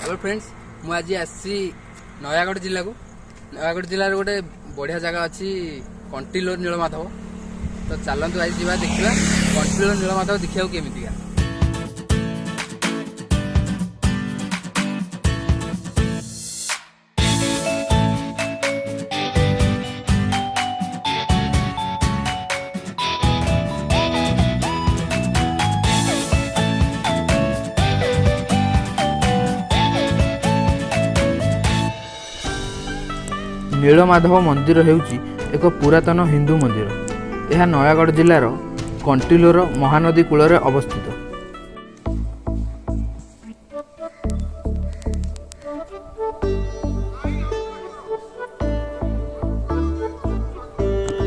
Hello friends मुझे आसी नयागढ़ जिला को नयागढ़ जिले में गोटे बढ़िया जगह अच्छी कंटिलोर नीलमाधव। तो चलतु आज जा देखा कंटिलोर नीलमाधव देखा केमिका। नीलमाधव मंदिर हेउची एक पुरातन हिंदू मंदिर। यह नयागढ़ जिलार कंटिलोर महानदी कूल अवस्थित।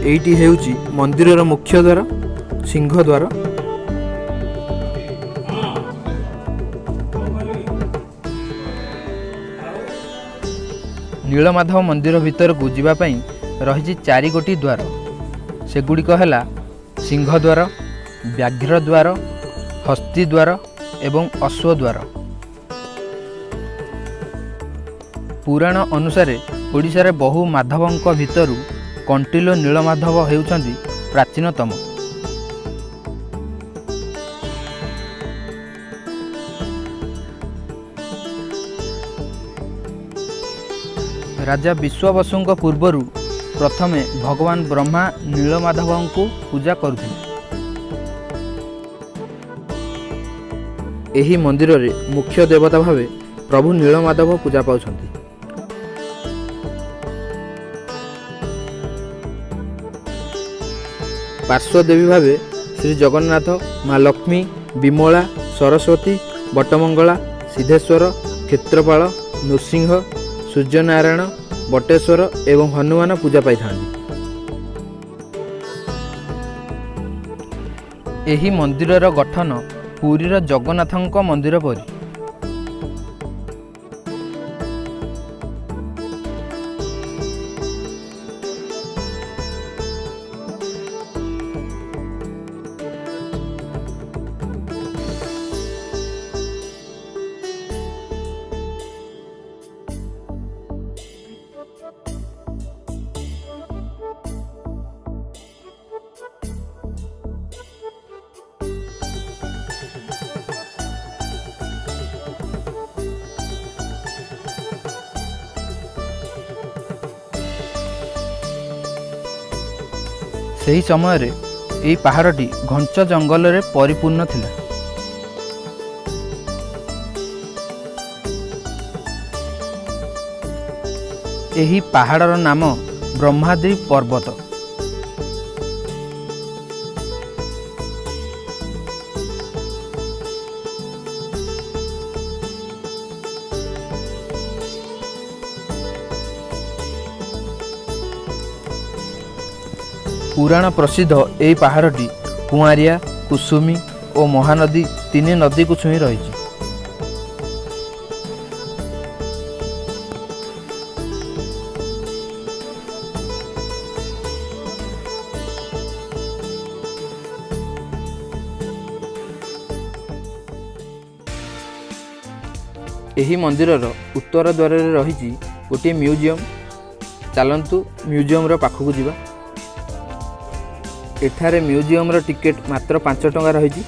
एइटी हेउची मंदिरर मुख्य द्वार सिंह द्वार। नीलमाधव मंदिर भीतर को जीवाई रही 4 गोटी द्वार। सेगुड़िक है सिंह द्वार, व्याघ्र द्वार, हस्ती द्वार एवं अश्व द्वार। पुराण अनुसार ओडिशारे बहु माधवों भितर कंटिलो नीलमाधव हेउचंदी प्राचीनतम। राजा विश्ववसु पूर्वर प्रथमे भगवान ब्रह्मा नीलमाधव को पूजा करुथिले। एही मंदिर रे मुख्य देवता भावे प्रभु नीलमाधव पूजा पाउछंती। पार्श्वदेवी भावे श्री जगन्नाथ, माँ लक्ष्मी, विमला, सरस्वती, बटमंगला, सिद्धेश्वर, क्षेत्रपाल, नृसिंह, सूर्यनारायण, बटेश्वर एवं हनुमान पूजा पाई था। एही मंदिरर गठन पुरीर जगन्नाथଙ୍କ मंदिर परि। ସେହି ସମୟରେ ଏହି ପାହାଡ଼ଟି ଘଞ୍ଚ ଜଙ୍ଗଲରେ ପରିପୂର୍ଣ୍ଣ ଥିଲା। ଏହି ପାହାଡ଼ର ନାମ ବ୍ରହ୍ମାଦ୍ରି ପର୍ବତ। पुराण प्रसिद्ध यही पहाड़टी कुआरिया, कुसुमी और महानदी 3 नदी को छुई रही। एही मंदिरर उत्तर द्वार रही गोटे म्यूजियम। चलतु म्यूजियम रो पाखकू जीवा। एठारे म्यूजियम रो टिकेट मात्र 5 टंका रही।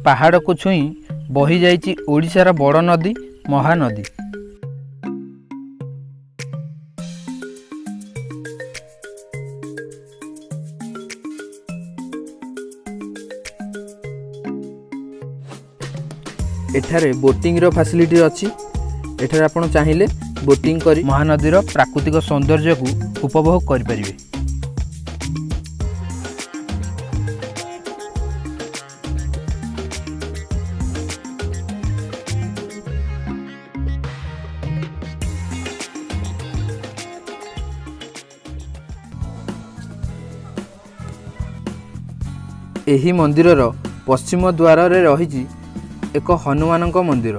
ପାହାଡ଼କୁ ଛୁଇଁ ବହି ଯାଇଛି ଓଡ଼ିଶାର ବଡ଼ ନଦୀ ମହାନଦୀ। ଏଠାରେ ବୋଟିଂର ଫ୍ୟାସିଲିଟି ଅଛି। ଏଠାରେ ଆପଣ ଚାହିଁଲେ ବୋଟିଂ କରି ମହାନଦୀର ପ୍ରାକୃତିକ ସୌନ୍ଦର୍ଯ୍ୟକୁ ଉପଭୋଗ କରିପାରିବେ। ଏହି ମନ୍ଦିରର ପଶ୍ଚିମ ଦ୍ୱାରରେ ରହିଛି ଏକ ହନୁମାନଙ୍କ ମନ୍ଦିର।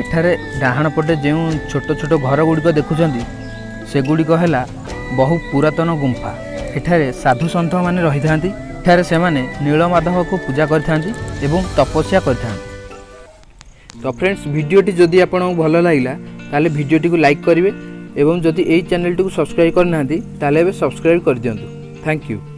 ଏଠାରେ ଡାହାଣ ପଟେ ଯେଉଁ ଛୋଟ ଛୋଟ ଘର ଗୁଡ଼ିକ ଦେଖୁଛନ୍ତି ସେଗୁଡ଼ିକ ହେଲା ବହୁ ପୁରାତନ ଗୁମ୍ଫା। ଏଠାରେ ସାଧୁ ସନ୍ଥମାନେ ରହିଥାନ୍ତି। ଏଠାରେ ସେମାନେ ନୀଳମାଧବକୁ ପୂଜା କରିଥାନ୍ତି ଏବଂ ତପସ୍ୟା କରିଥାନ୍ତି। ତ ଫ୍ରେଣ୍ଡସ୍, ଭିଡ଼ିଓଟି ଯଦି ଆପଣଙ୍କୁ ଭଲ ଲାଗିଲା ତାହେଲେ ଭିଡ଼ିଓଟିକୁ ଲାଇକ୍ କରିବେ ଏବଂ ଯଦି ଏହି ଚ୍ୟାନେଲଟିକୁ ସବସ୍କ୍ରାଇବ୍ କରିନାହାନ୍ତି ତାହେଲେ ଏବେ ସବସ୍କ୍ରାଇବ୍ କରିଦିଅନ୍ତୁ। Thank you.